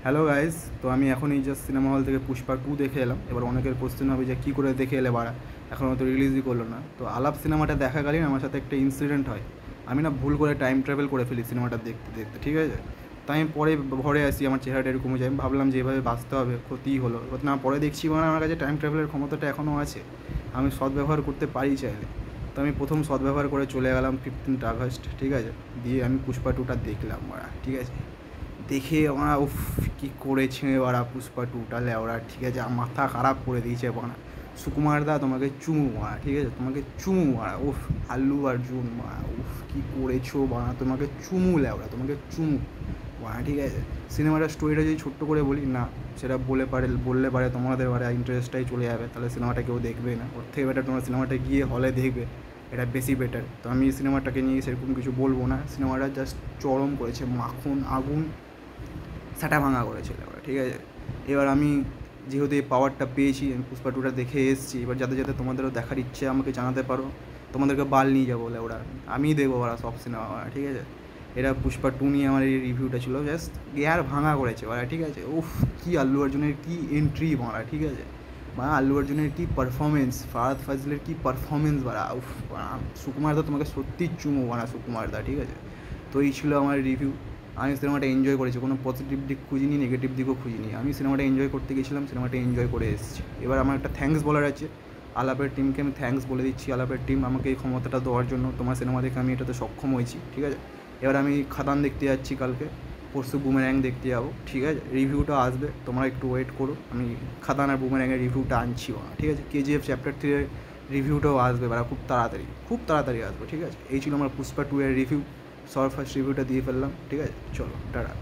Hello guys, তো আমি এখনই জাস্ট সিনেমা হল থেকে পুষ্পা 2 দেখে এলাম। এবার অনেকের কোশ্চেন হবে যে কী করে দেখে এলে বাড়া, এখনও তো রিলিজই করলো না। তো আলাপ সিনেমাটা দেখাকালীন আমার সাথে একটা ইনসিডেন্ট হয়। আমি না ভুল করে টাইম ট্রাভেল করে ফেলি সিনেমাটা দেখতে দেখতে, ঠিক আছে। তাই আমি পরে ঘরে আসি, আমার চেহারাটা এরকম হয়ে যায়। আমি ভাবলাম যে এভাবে বাঁচতে হবে, ক্ষতিই হলো। এবার না, পরে দেখছি মানে আমার কাছে টাইম ট্রাভেলের ক্ষমতাটা এখনও আছে, আমি সদ্ব্যবহার করতে পারি চাইলে। তো আমি প্রথম সদ্ব্যবহার করে চলে গেলাম 15th আগস্ট, ঠিক আছে। দিয়ে আমি পুষ্পা 2টা দেখলাম বাড়া, ঠিক আছে। দেখে ওরা উফ, কী করেছে ওরা পুষ্পা 2টা লেওরা, ঠিক আছে। মাথা খারাপ করে দিয়েছে ওরা। সুকুমার দা তোমাকে চুমু মারা, ঠিক আছে, তোমাকে চুমু মারা। উফ, আল্লু অর্জুন মারা, উফ কী করেছো বাড়া, তোমাকে চুমু লেওরা, তোমাকে চুমু বাড়া, ঠিক আছে। সিনেমাটার স্টোরিটা যদি ছোট্ট করে বলি না, সেটা বললে পারে তোমাদের বারে ইন্টারেস্টটাই চলে যাবে, তাহলে সিনেমাটা কেউ দেখবে না। ওর থেকে বেটার তোমরা সিনেমাটা গিয়ে হলে দেখবে, এটা বেশি বেটার। তো আমি সিনেমাটাকে নিয়ে সেরকম কিছু বলবো না। সিনেমাটা জাস্ট চরম করেছে, মাখন আগুন সাটা ভাঙা করেছিল ওরা, ঠিক আছে। এবার আমি যেহেতু এই পাওয়ারটা পেয়েছি, আমি পুষ্পা 2টা দেখে এসেছি। এবার যাতে যাতে তোমাদেরও দেখার ইচ্ছে আমাকে জানাতে পারো, তোমাদেরকে বাল নিয়ে যাবো বলে ওরা, আমিই দেবো ওরা সব সিনেমা ওরা, ঠিক আছে। এরা পুষ্পা 2 নিয়ে আমার এই রিভিউটা ছিল, জাস্ট গিয়ার ভাঙা করেছে ওরা, ঠিক আছে। উফ, কী আল্লু অর্জুনের কী এন্ট্রি মারা, ঠিক আছে। বা আল্লু অর্জুনের কী পারফরমেন্স, ফারাদ ফাজলের কী পারফরমেন্স বাড়া, উফ বাড়া। সুকুমার দা তোমাকে সত্যি চুমু বাড়া, সুকুমার দা, ঠিক আছে। তো এই ছিল আমার রিভিউ। আমি সিনেমাটা এনজয় করেছি, কোনো পজিটিভ দিক খুঁজিনি, নেগেটিভ দিকও খুঁজিনি। আমি সিনেমাটা এনজয় করতে গেছিলাম, সিনেমাটা এনজয় করে এসেছি। এবার আমার একটা থ্যাঙ্কস বলার আছে আলাপের টিমকে। আমি থ্যাঙ্কস বলে দিচ্ছি, আলাপের টিম আমাকে এই ক্ষমতাটা দেওয়ার জন্য। তোমার সিনেমা দেখে আমি এটাতে সক্ষম হয়েছি, ঠিক আছে। এবার আমি খাদান দেখতে যাচ্ছি কালকে, পরশু বুমেরাং দেখতে যাবো, ঠিক আছে। রিভিউটা আসবে, তোমরা একটু ওয়েট করো। আমি খাদান আর বুমেরাংয়ের রিভিউটা আনছি ওরা, ঠিক আছে। কেজিএফ চ্যাপ্টার 3 রিভিউটাও আসবে ওরা খুব তাড়াতাড়ি আসবে, ঠিক আছে। এই ছিল আমার পুষ্পা 2 এর রিভিউ। ফার্স্ট রিভিউটা দিয়ে ফেললাম, ঠিক আছে। চলো টাটা।